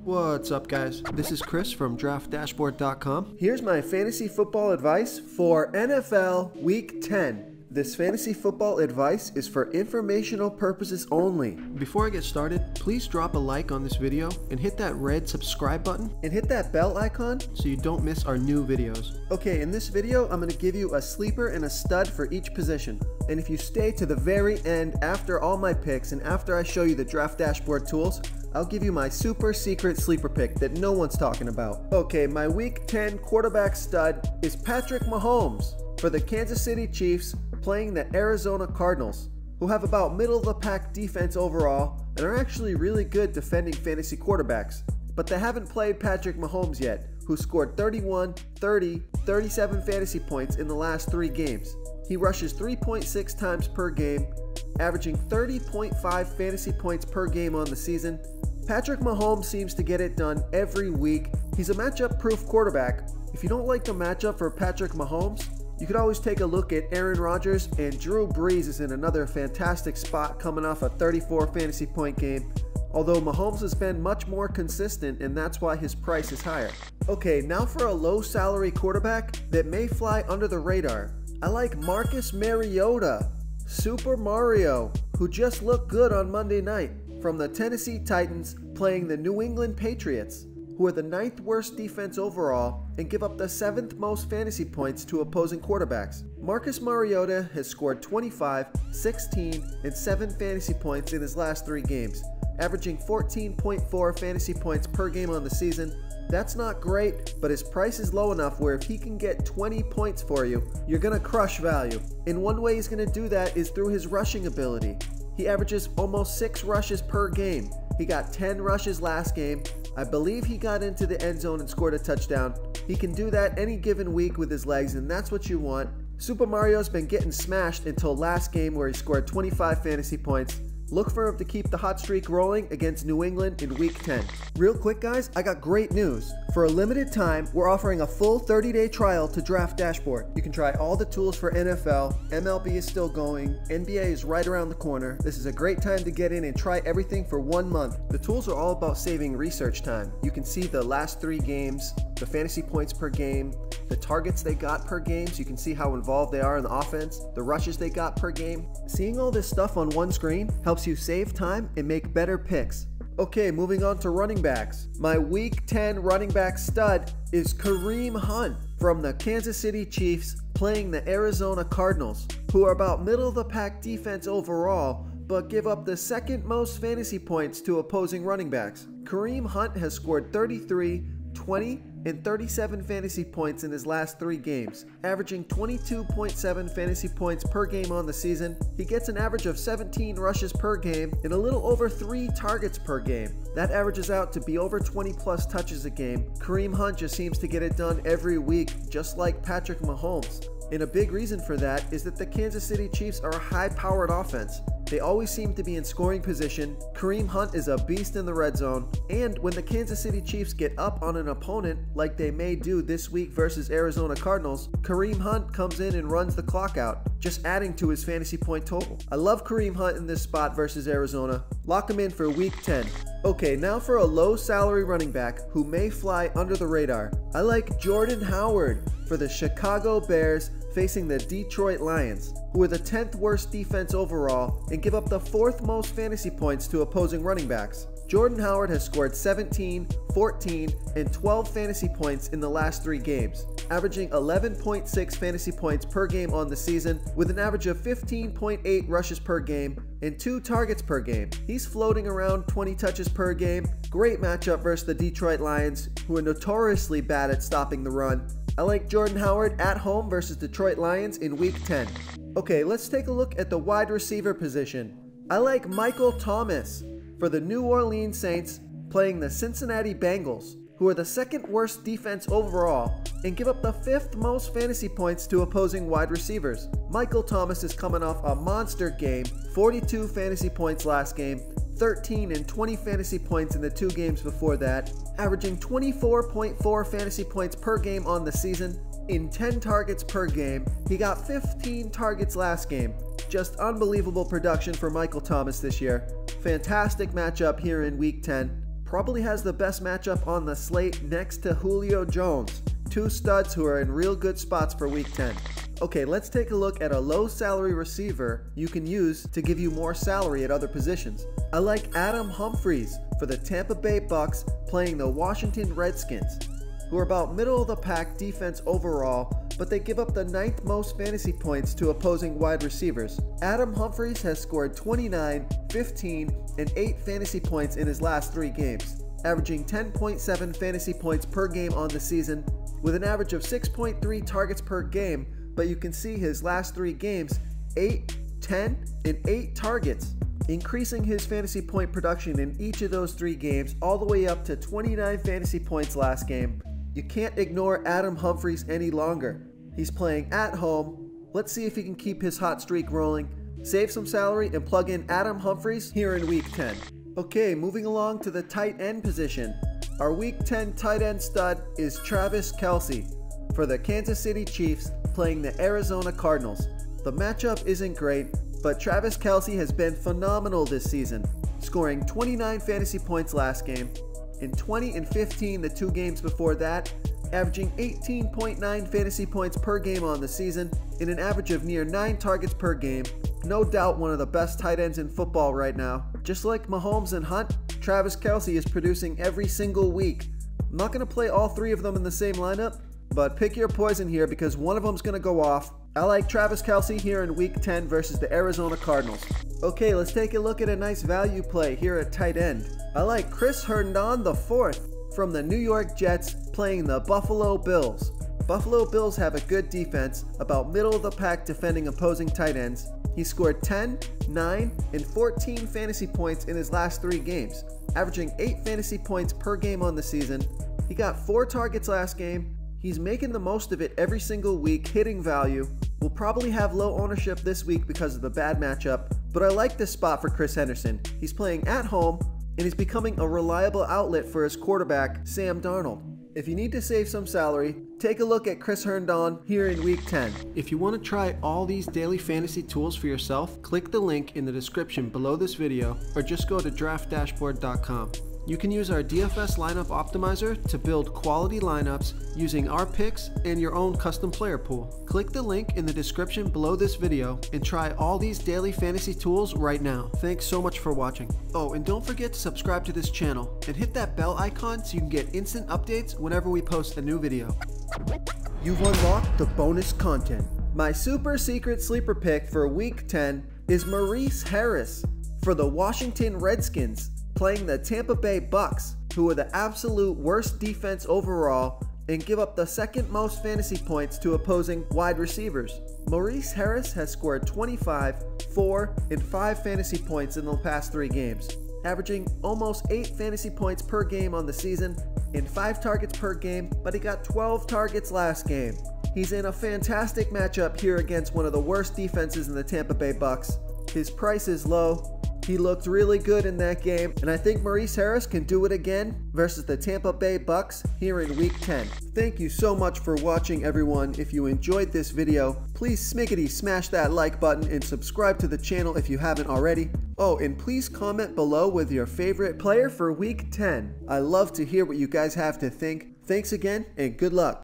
What's up, guys? This is Chris from DraftDashboard.com. Here's my fantasy football advice for NFL Week 10. This fantasy football advice is for informational purposes only. Before I get started, please drop a like on this video and hit that red subscribe button and hit that bell icon so you don't miss our new videos. Okay, in this video, I'm going to give you a sleeper and a stud for each position. And if you stay to the very end after all my picks and after I show you the Draft Dashboard tools, I'll give you my super secret sleeper pick that no one's talking about. Okay, my Week 10 quarterback stud is Patrick Mahomes for the Kansas City Chiefs playing the Arizona Cardinals, who have about middle-of-the-pack defense overall and are actually really good defending fantasy quarterbacks. But they haven't played Patrick Mahomes yet, who scored 31, 30, 37 fantasy points in the last 3 games. He rushes 3.6 times per game, averaging 30.5 fantasy points per game on the season. Patrick Mahomes seems to get it done every week. He's a matchup-proof quarterback. If you don't like the matchup for Patrick Mahomes, you could always take a look at Aaron Rodgers, and Drew Brees is in another fantastic spot coming off a 34 fantasy point game, although Mahomes has been much more consistent and that's why his price is higher. Okay, now for a low salary quarterback that may fly under the radar. I like Marcus Mariota, Super Mario, who just looked good on Monday night, from the Tennessee Titans playing the New England Patriots, who are the 9th worst defense overall and give up the 7th most fantasy points to opposing quarterbacks. Marcus Mariota has scored 25, 16, and 7 fantasy points in his last 3 games, averaging 14.4 fantasy points per game on the season. That's not great, but his price is low enough where if he can get 20 points for you, you're going to crush value. And one way he's going to do that is through his rushing ability. He averages almost 6 rushes per game. He got 10 rushes last game. I believe he got into the end zone and scored a touchdown. He can do that any given week with his legs, and that's what you want. Super Mario's been getting smashed until last game where he scored 25 fantasy points. Look for him to keep the hot streak rolling against New England in Week 10. Real quick, guys, I got great news. For a limited time, we're offering a full 30-day trial to Draft Dashboard. You can try all the tools for NFL, MLB is still going, NBA is right around the corner. This is a great time to get in and try everything for 1 month. The tools are all about saving research time. You can see the last 3 games, the fantasy points per game, the targets they got per game, so you can see how involved they are in the offense, the rushes they got per game. Seeing all this stuff on one screen helps you save time and make better picks. Okay, moving on to running backs. My Week 10 running back stud is Kareem Hunt from the Kansas City Chiefs playing the Arizona Cardinals, who are about middle-of-the-pack defense overall, but give up the 2nd most fantasy points to opposing running backs. Kareem Hunt has scored 33, 20, and 37 fantasy points in his last 3 games, averaging 22.7 fantasy points per game on the season. He gets an average of 17 rushes per game and a little over 3 targets per game. That averages out to be over 20 plus touches a game. Kareem Hunt just seems to get it done every week, just like Patrick Mahomes. And a big reason for that is that the Kansas City Chiefs are a high-powered offense. They always seem to be in scoring position. Kareem Hunt is a beast in the red zone. And when the Kansas City Chiefs get up on an opponent, like they may do this week versus Arizona Cardinals, Kareem Hunt comes in and runs the clock out, just adding to his fantasy point total. I love Kareem Hunt in this spot versus Arizona. Lock him in for Week 10. Okay, now for a low salary running back who may fly under the radar. I like Jordan Howard for the Chicago Bears facing the Detroit Lions, who are the 10th worst defense overall and give up the 4th most fantasy points to opposing running backs. Jordan Howard has scored 17, 14, and 12 fantasy points in the last 3 games, averaging 11.6 fantasy points per game on the season with an average of 15.8 rushes per game and 2 targets per game. He's floating around 20 touches per game. Great matchup versus the Detroit Lions, who are notoriously bad at stopping the run. I like Jordan Howard at home versus Detroit Lions in Week 10. Okay, let's take a look at the wide receiver position. I like Michael Thomas for the New Orleans Saints playing the Cincinnati Bengals, who are the 2nd worst defense overall and give up the 5th most fantasy points to opposing wide receivers. Michael Thomas is coming off a monster game, 42 fantasy points last game, 13 and 20 fantasy points in the 2 games before that, averaging 24.4 fantasy points per game on the season. In 10 targets per game, he got 15 targets last game. Just unbelievable production for Michael Thomas this year. Fantastic matchup here in Week 10. probably has the best matchup on the slate next to Julio Jones. Two studs who are in real good spots for Week 10. Okay, let's take a look at a low salary receiver you can use to give you more salary at other positions. I like Adam Humphries for the Tampa Bay Bucks playing the Washington Redskins, who are about middle of the pack defense overall, but they give up the 9th most fantasy points to opposing wide receivers. Adam Humphries has scored 29, 15, and 8 fantasy points in his last 3 games, averaging 10.7 fantasy points per game on the season, with an average of 6.3 targets per game, but you can see his last 3 games, 8, 10, and 8 targets, increasing his fantasy point production in each of those 3 games all the way up to 29 fantasy points last game. You can't ignore Adam Humphries any longer. He's playing at home. Let's see if he can keep his hot streak rolling, save some salary, and plug in Adam Humphries here in Week 10. Okay, moving along to the tight end position. Our Week 10 tight end stud is Travis Kelce for the Kansas City Chiefs playing the Arizona Cardinals. The matchup isn't great, but Travis Kelce has been phenomenal this season, scoring 29 fantasy points last game, in 20 and 15 the 2 games before that, averaging 18.9 fantasy points per game on the season, in an average of near 9 targets per game. No doubt one of the best tight ends in football right now. Just like Mahomes and Hunt, Travis Kelce is producing every single week. I'm not going to play all 3 of them in the same lineup, but pick your poison here because one of them's going to go off. I like Travis Kelce here in Week 10 versus the Arizona Cardinals. Okay, let's take a look at a nice value play here at tight end. I like Chris Herndon IV from the New York Jets playing the Buffalo Bills. Buffalo Bills have a good defense, about middle of the pack defending opposing tight ends. He scored 10, 9, and 14 fantasy points in his last 3 games, averaging 8 fantasy points per game on the season. He got 4 targets last game. He's making the most of it every single week, hitting value. We'll probably have low ownership this week because of the bad matchup, but I like this spot for Chris Henderson. He's playing at home, and he's becoming a reliable outlet for his quarterback, Sam Darnold. If you need to save some salary, take a look at Chris Herndon here in Week 10. If you want to try all these daily fantasy tools for yourself, click the link in the description below this video, or just go to DraftDashboard.com. You can use our DFS lineup optimizer to build quality lineups using our picks and your own custom player pool. Click the link in the description below this video and try all these daily fantasy tools right now. Thanks so much for watching. Oh, and don't forget to subscribe to this channel and hit that bell icon so you can get instant updates whenever we post a new video. You've unlocked the bonus content. My super secret sleeper pick for Week 10 is Maurice Harris for the Washington Redskins, playing the Tampa Bay Bucks, who are the absolute worst defense overall and give up the 2nd most fantasy points to opposing wide receivers. Maurice Harris has scored 25, 4, and 5 fantasy points in the past 3 games, averaging almost 8 fantasy points per game on the season and 5 targets per game, but he got 12 targets last game. He's in a fantastic matchup here against one of the worst defenses in the Tampa Bay Bucks. His price is low. He looked really good in that game, and I think Maurice Harris can do it again versus the Tampa Bay Bucks here in Week 10. Thank you so much for watching, everyone. If you enjoyed this video, please smiggity smash that like button and subscribe to the channel if you haven't already. Oh, and please comment below with your favorite player for Week 10. I love to hear what you guys have to think. Thanks again, and good luck.